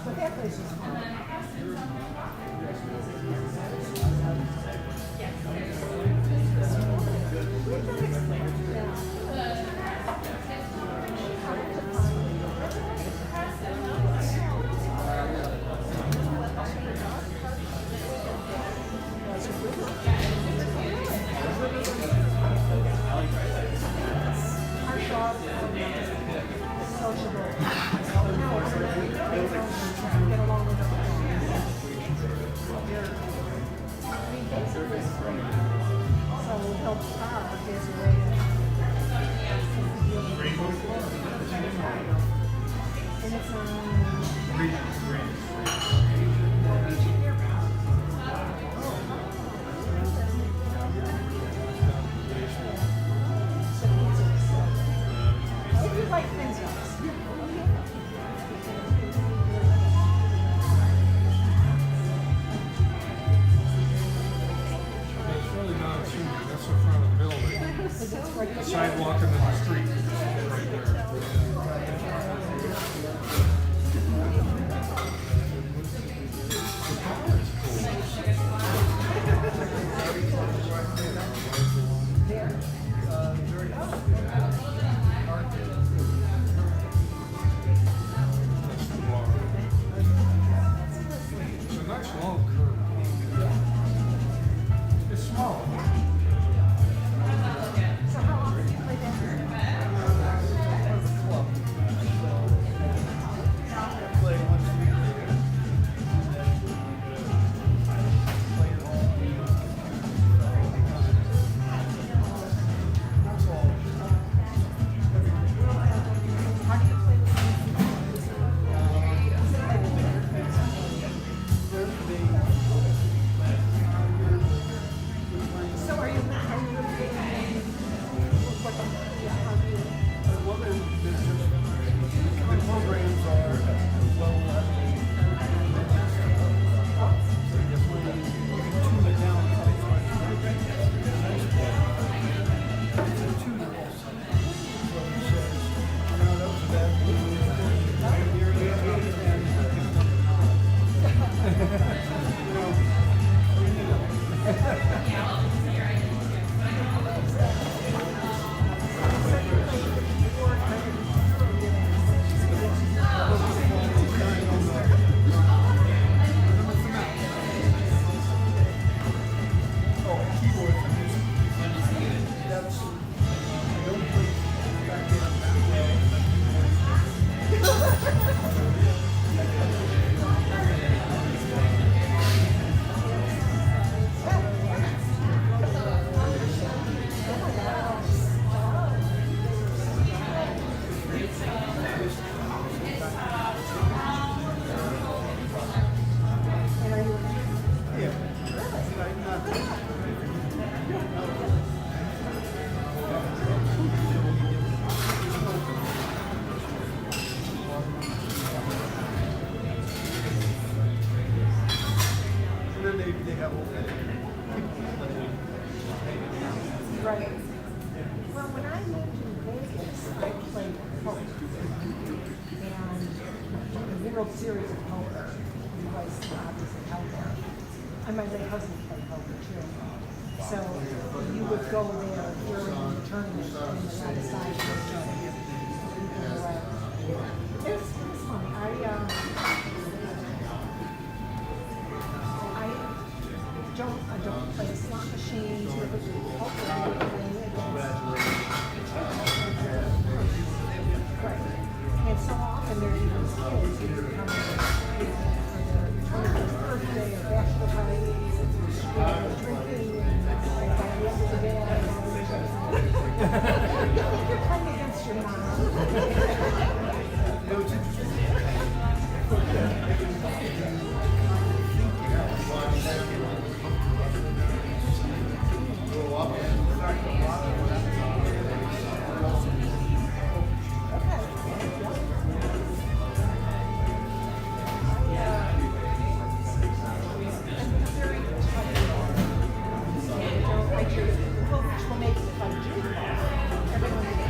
But that place is fun. Sidewalk and then the street right there. That's the bar. It's a nice long curve. It's small. So how often do you play that? So are you Right. Well, when I lived in Vegas, I played poker. And the World Series of Poker was obviously held there. And my late husband played poker too. So you would go there during the tournament and then decide which tournament. It was fun. I don't play slot machines or poker. Right. And so often there's even kids who come for their 21st birthday or bachelor parties and drinking and by the end of the day, you're playing against your mom. Which will make it fun too. Everyone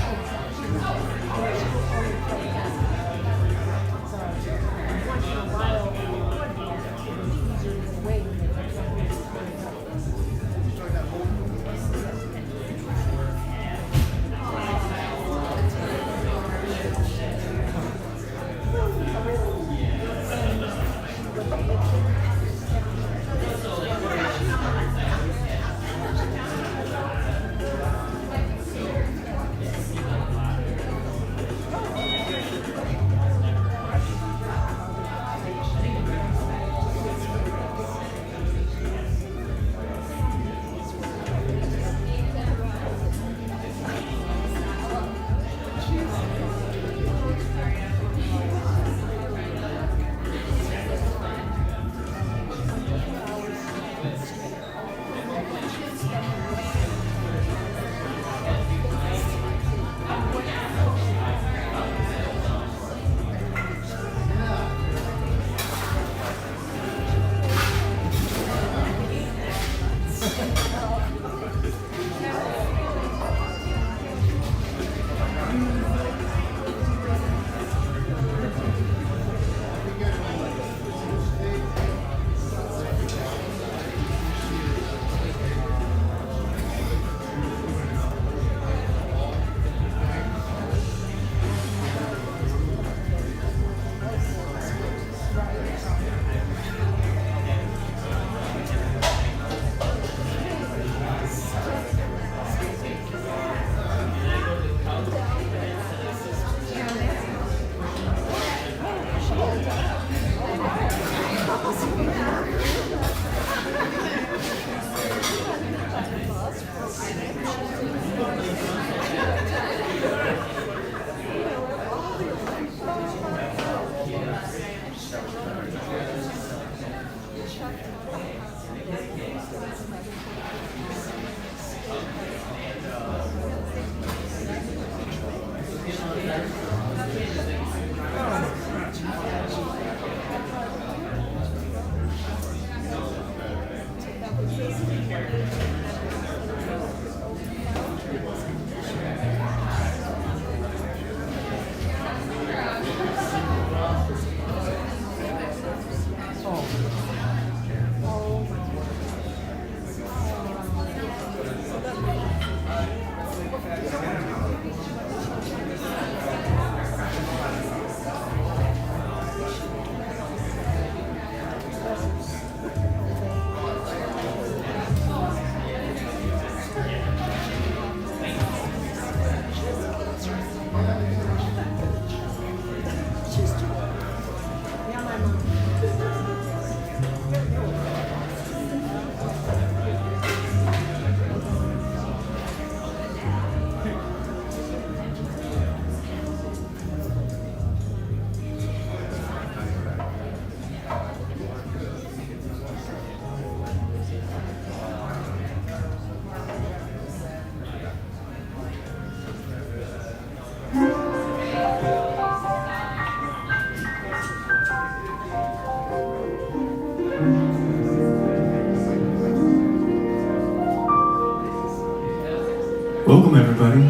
Welcome everybody.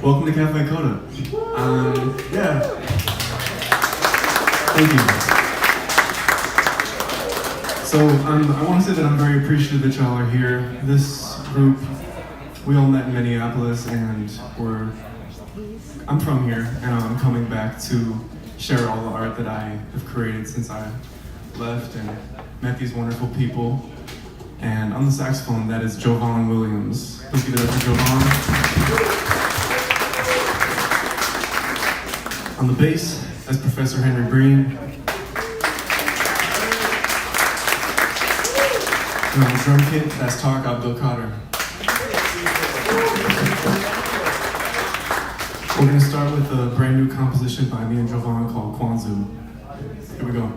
Welcome to Cafe Coda. Yeah. Thank you. So I want to say that I'm very appreciative that y'all are here. This group, we all met in Minneapolis, and I'm from here, and I'm coming back to share all the art that I have created since I left and met these wonderful people. And on the saxophone, that is Jovan Williams. Please give it up for Jovan. On the bass, that's Professor Henry Breen. And on the drum kit, that's Tarek Abdul Qadir. We're going to start with a brand new composition by me and Jovan called Kwanzaa. Here we go.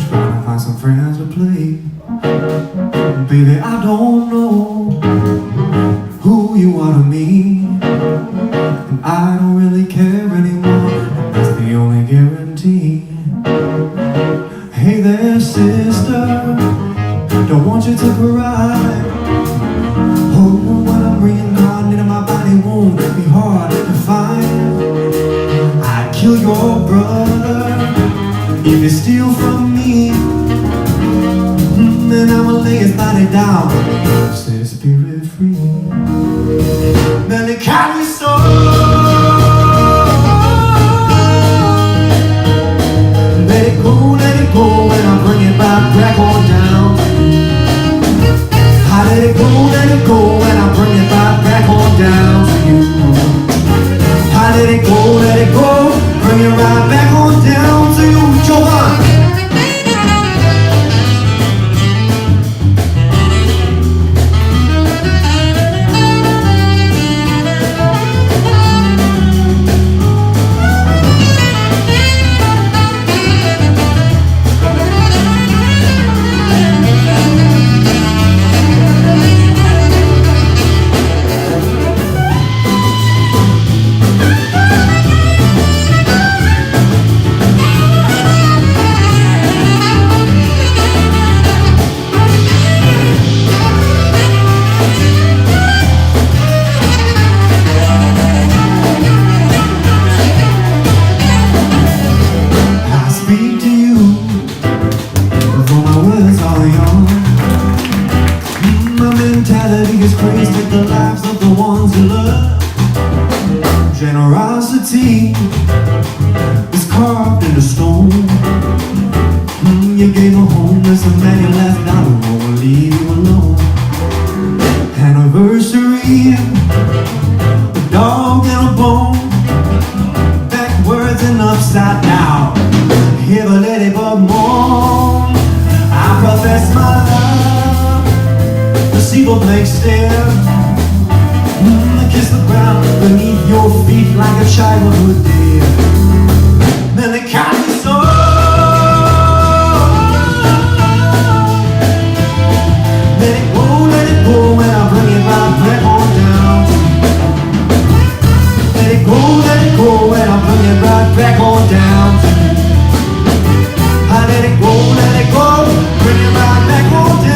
trying to find some friends to play. Baby, I don't know who you are to me, and I don't really care anymore, and that's the only guarantee. Hey there, sister, don't want you to cry. Oh, when I'm reincarnated, my body won't be hard to find. I'd kill your brother if you steal from me, then I'ma lay his body down, set his spirit free. Then they carry so. Let it go, and I'll bring it back on down. I let it go, and I'll bring it back on down to you. I let it go, bring it right back on down to you. Johan. Is crazy with the lives of the ones you love. Generosity is carved in the stone. You gave a homeless a man you left out and won't leave you alone. Anniversary, a dog and a bone, backwards and upside down. Here but let it but moan. I profess my love. See what makes there. Kiss the ground beneath your feet like a childhood dear. Then they carry me so. Let it go, and I'll bring it right back on down. Let it go, and I'll bring it right back on down. I let it go, bring it right back on down.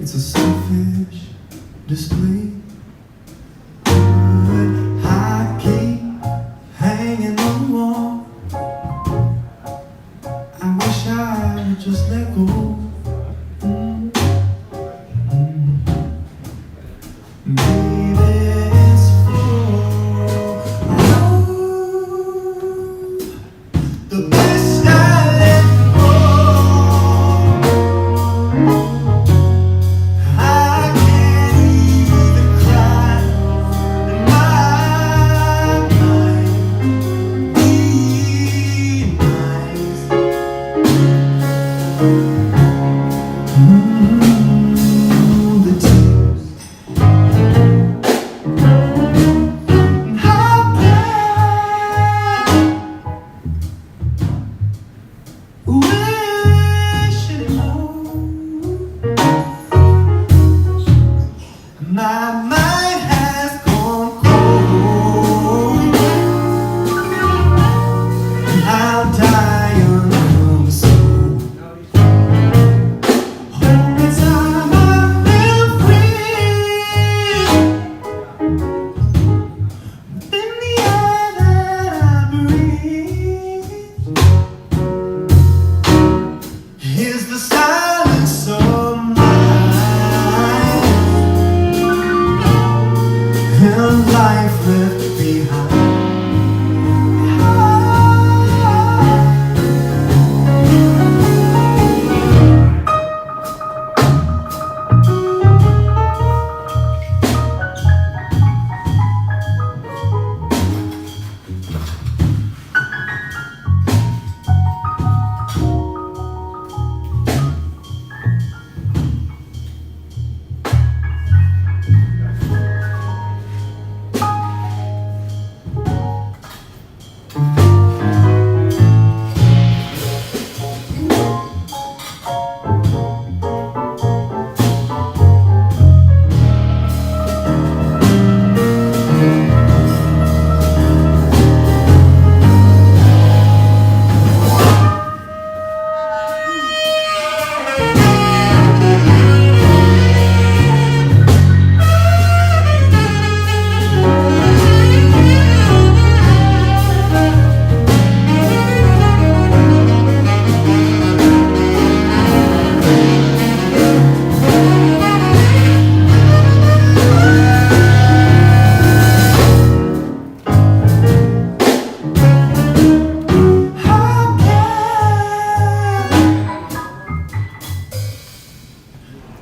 It's a selfish display. But I keep hanging on the wall. I wish I would just let go. Maybe it's for the best I let go. I can't even cry in my mind. Be nice. The tears. How can wish it more? My mind has gone cold. I'll die young soul. Only time I feel free within the air that I breathe is the silence of mine and life left behind.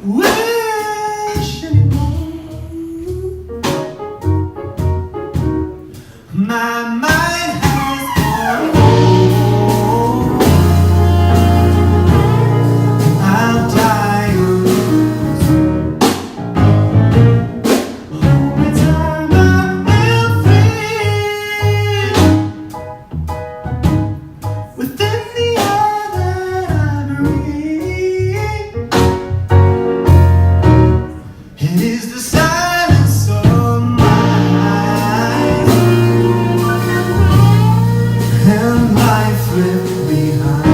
Wish anymore. My mind has gone cold. I'll die alone. Only time I feel free within the air that I breathe. It is the silence of mine and life left behind.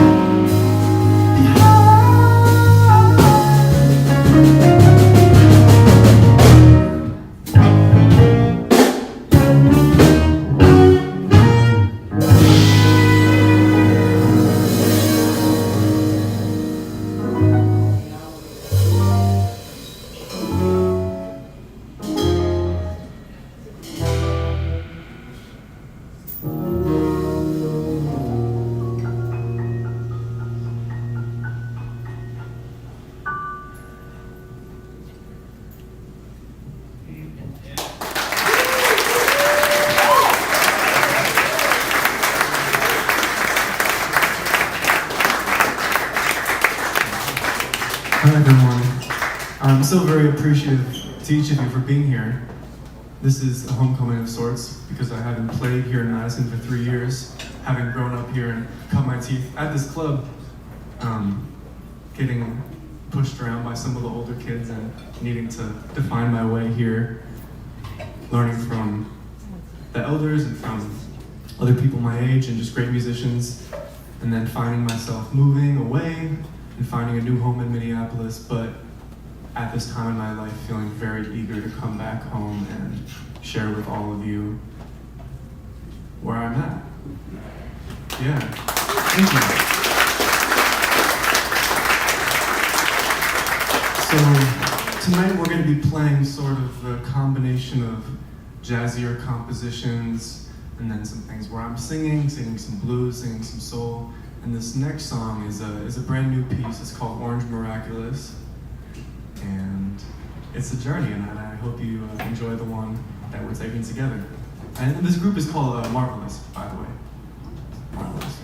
Hi everyone. I'm so very appreciative to each of you for being here. This is a homecoming of sorts because I haven't played here in Madison for 3 years, having grown up here and cut my teeth at this club, getting pushed around by some of the older kids and needing to find my way here, learning from the elders and from other people my age and just great musicians, and then finding myself moving away and finding a new home in Minneapolis. But at this time in my life feeling very eager to come back home and share with all of you where I'm at. Yeah, thank you. So tonight we're going to be playing sort of a combination of jazzier compositions and then some things where I'm singing some blues, singing some soul. And this next song is a brand new piece. It's called Orange Miraculous. And it's a journey, and I hope you enjoy the one that we're taking together. And this group is called Marvelous, by the way. Marvelous.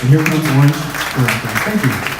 And here comes Orange Miraculous. Thank you.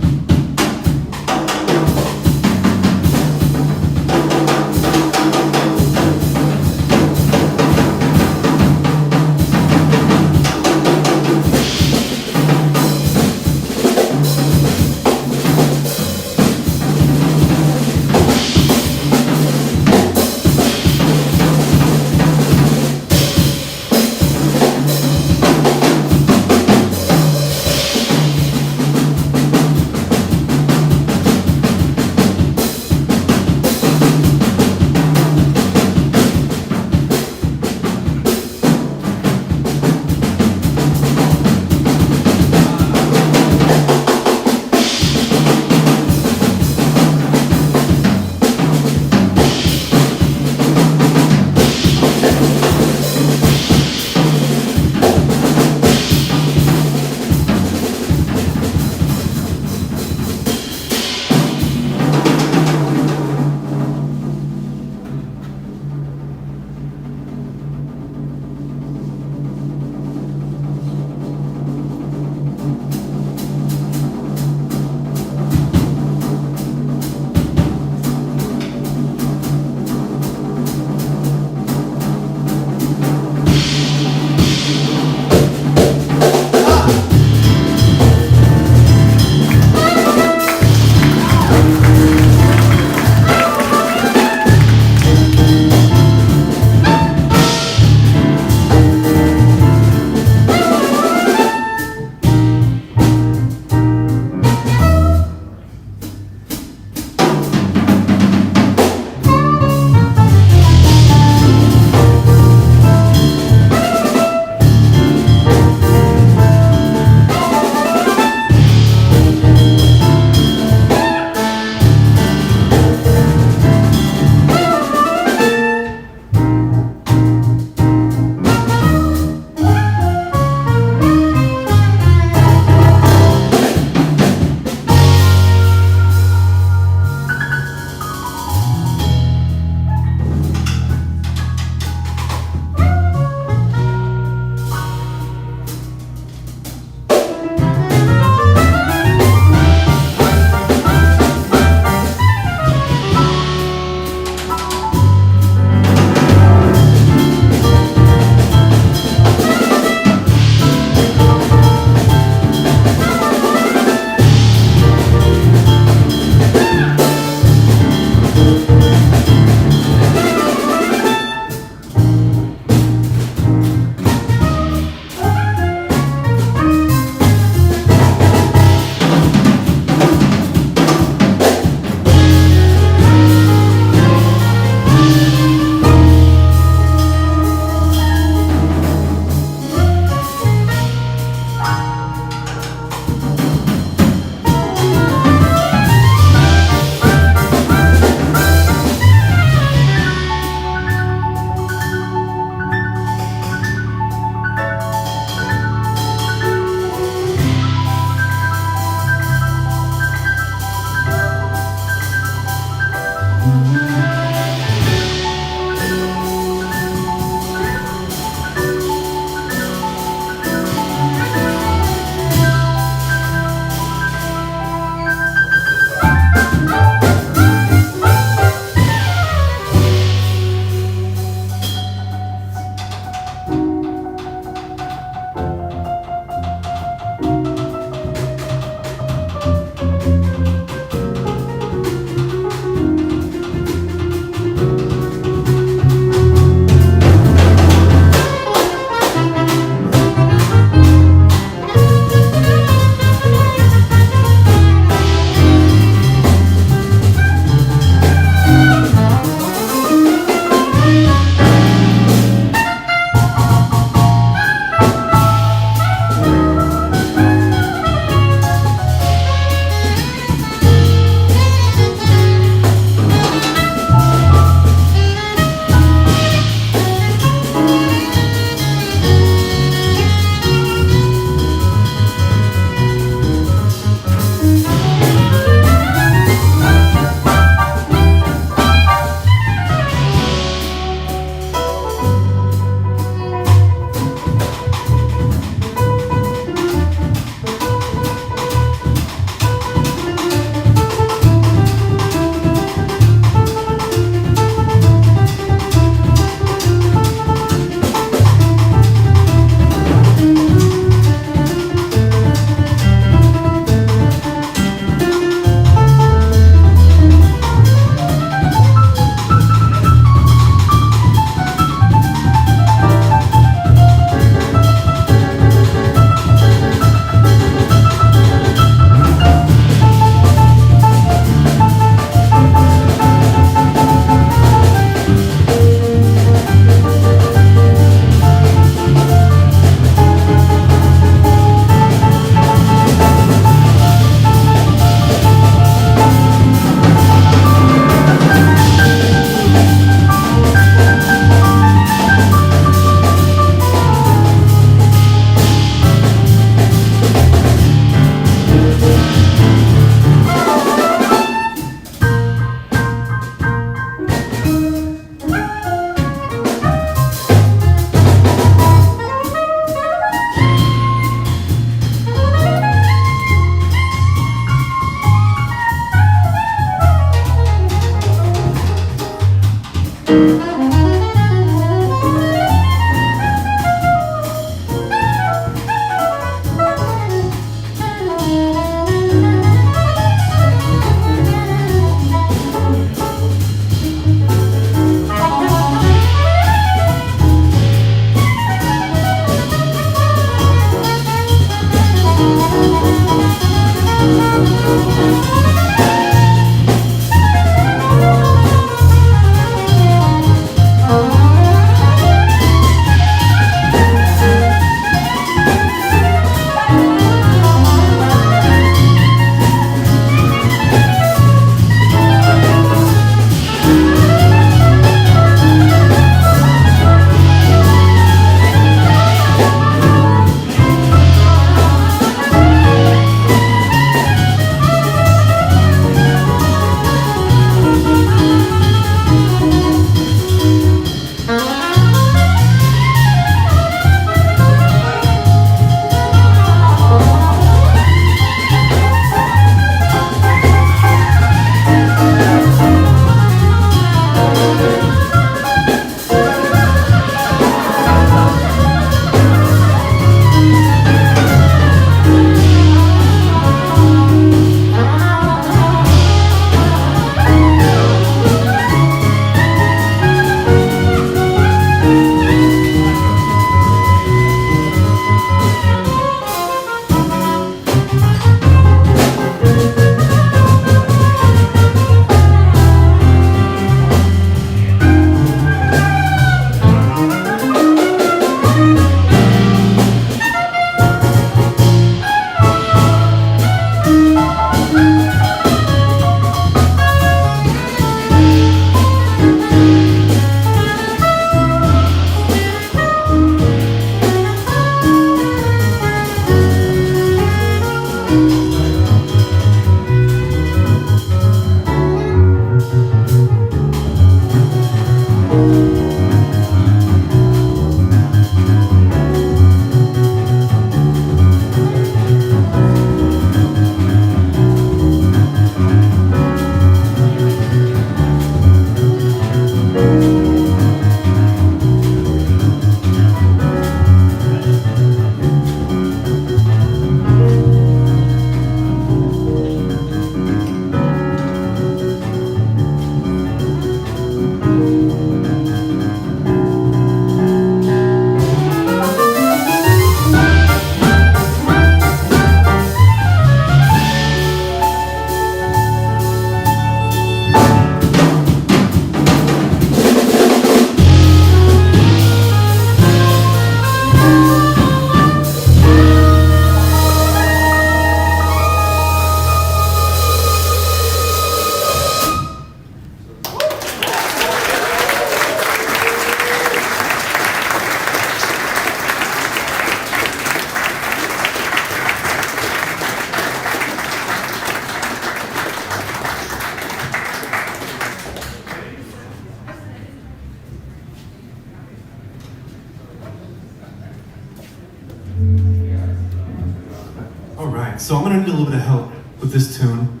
So I'm gonna need a little bit of help with this tune.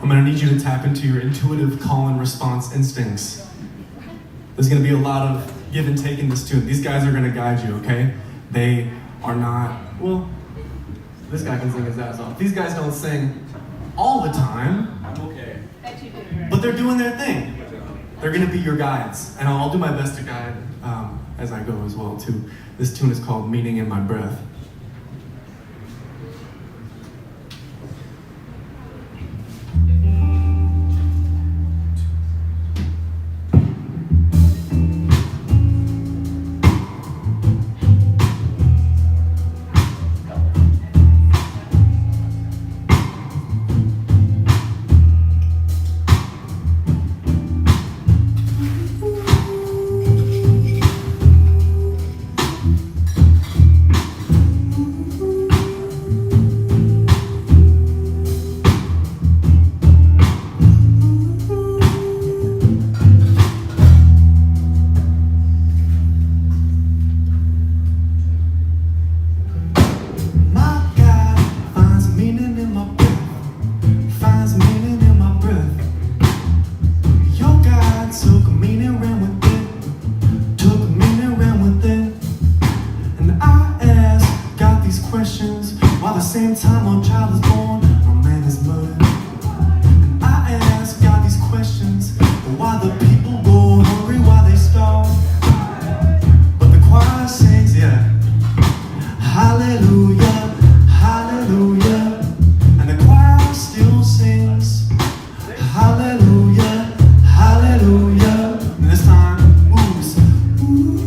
I'm gonna need you to tap into your intuitive call and response instincts. There's gonna be a lot of give and take in this tune. These guys are gonna guide you, okay? They are not, well, this guy can sing his ass off. These guys don't sing all the time. I'm okay. But they're doing their thing. They're gonna be your guides. And I'll do my best to guide as I go as well too. This tune is called Meaning in My Breath. Same time one child is born, a man is murdered. And I ask God these questions, why the people go hungry, why they starve. But the choir sings, yeah, hallelujah, hallelujah. And the choir still sings, hallelujah, hallelujah. And this time, oohs, ooh.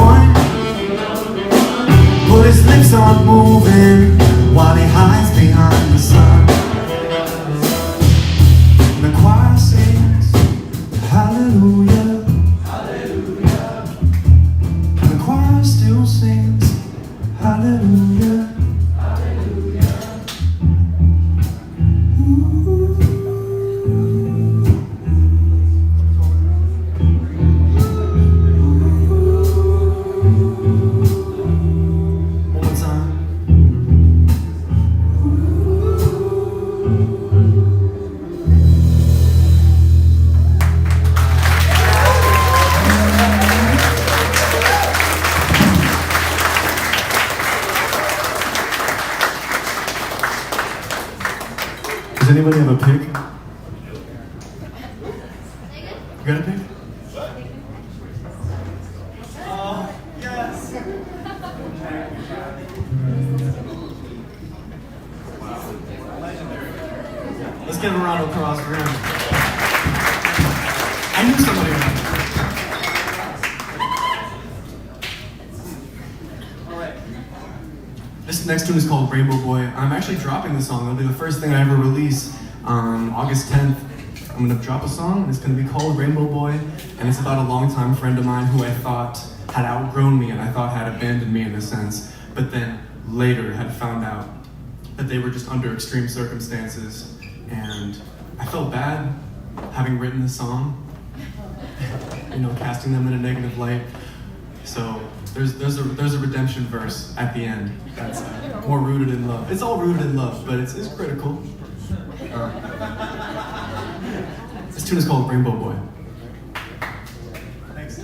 boy, but his lips aren't moving while he hides behind the sun. And the choir sings hallelujah, hallelujah. And the choir still sings hallelujah, hallelujah. One more time. Does anybody have a pick? You got a pick? Oh, yes! Let's give him a round of applause for him. I knew somebody would. This next tune is called Rainbow Boy. I'm actually dropping this song. It'll be the first thing I ever release on August 10th. I'm gonna drop a song, and it's gonna be called Rainbow Boy, and it's about a longtime friend of mine who I thought had outgrown me and I thought had abandoned me in a sense, but then later had found out that they were just under extreme circumstances, and I felt bad having written this song, you know, casting them in a negative light. So there's a redemption verse at the end that's more rooted in love. It's all rooted in love, but it's critical. This tune is called Rainbow Boy. Thanks.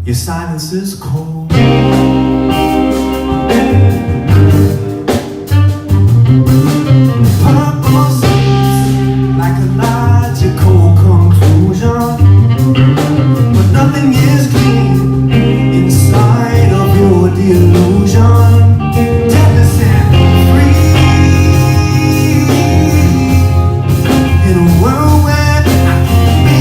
Your silence is cold. Purpose like a logical conclusion, but nothing is clean inside of your delusion. Death is set free in a world where I can be.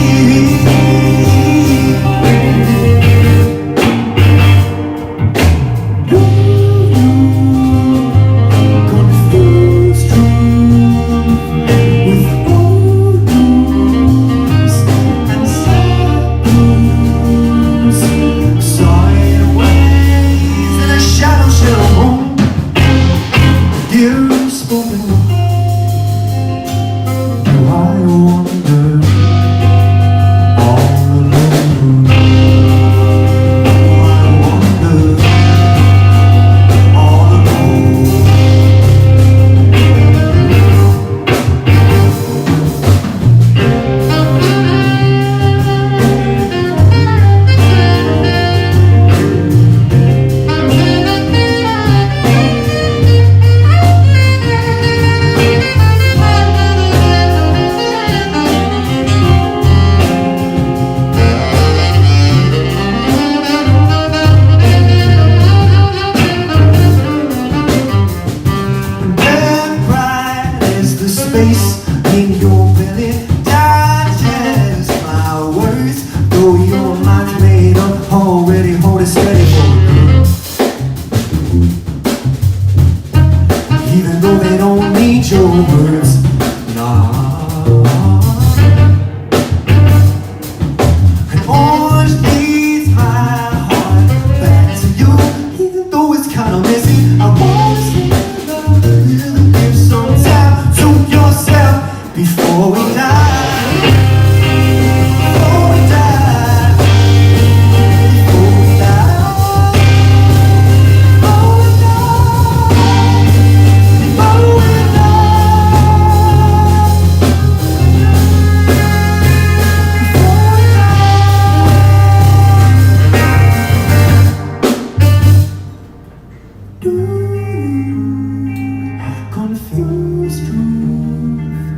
confused truth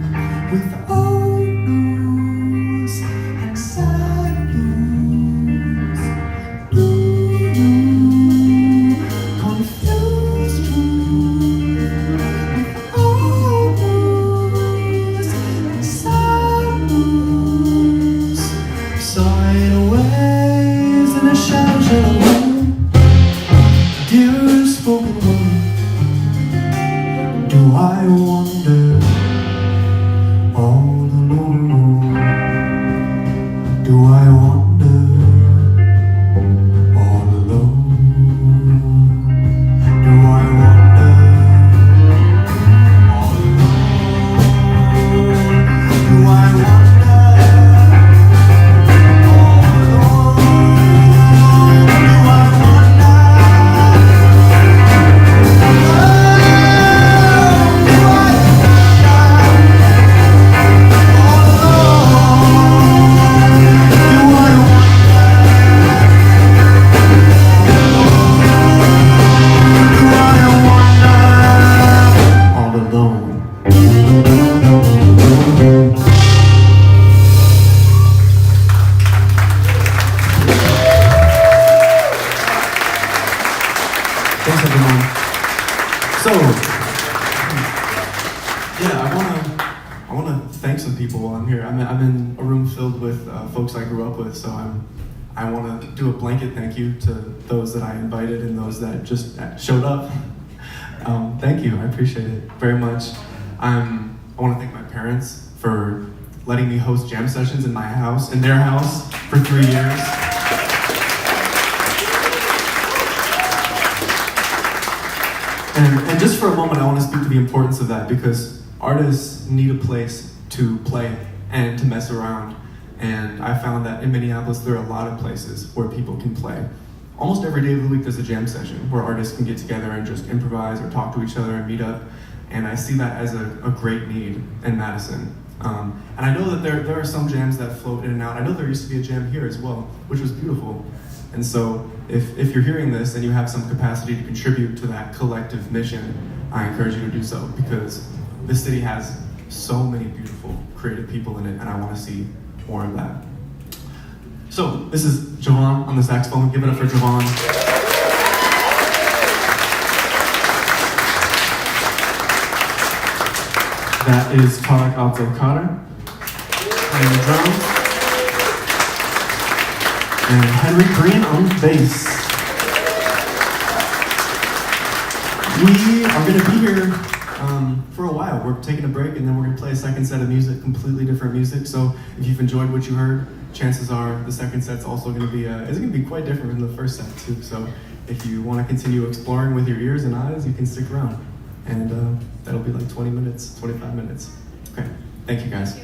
with old news and sad news. Confused truth with old news and sad news. Sideways in a shallow room, dear spoken word. Do I wonder all alone? Do I wonder all alone? Do I wonder all alone? Do I wonder all alone? Do I wonder? Thanks, everyone. So, yeah, I wanna thank some people while I'm here. I'm in a room filled with folks I grew up with, so I wanna do a blanket thank you to those that I invited and those that just showed up. Thank you, I appreciate it very much. I wanna thank my parents for letting me host jam sessions in my house, in their house, for 3 years. And just for a moment, I want to speak to the importance of that, because artists need a place to play and to mess around. And I found that in Minneapolis, there are a lot of places where people can play. Almost every day of the week, there's a jam session where artists can get together and just improvise or talk to each other and meet up. And I see that as a great need in Madison. And I know that there are some jams that float in and out. I know there used to be a jam here as well, which was beautiful. And so if you're hearing this and you have some capacity to contribute to that collective mission, I encourage you to do so, because this city has so many beautiful, creative people in it, and I want to see more of that. So this is Javon on the saxophone. Give it up for Javon. That is Tarek Alto-Carter playing the drums. And Henry Green on bass. We are going to be here for a while. We're taking a break, and then we're going to play a second set of music, completely different music. So if you've enjoyed what you heard, chances are the second set's also going to be it's going to be quite different from the first set too. So if you want to continue exploring with your ears and eyes, you can stick around, and that'll be like 20 minutes, 25 minutes. Okay, thank you guys.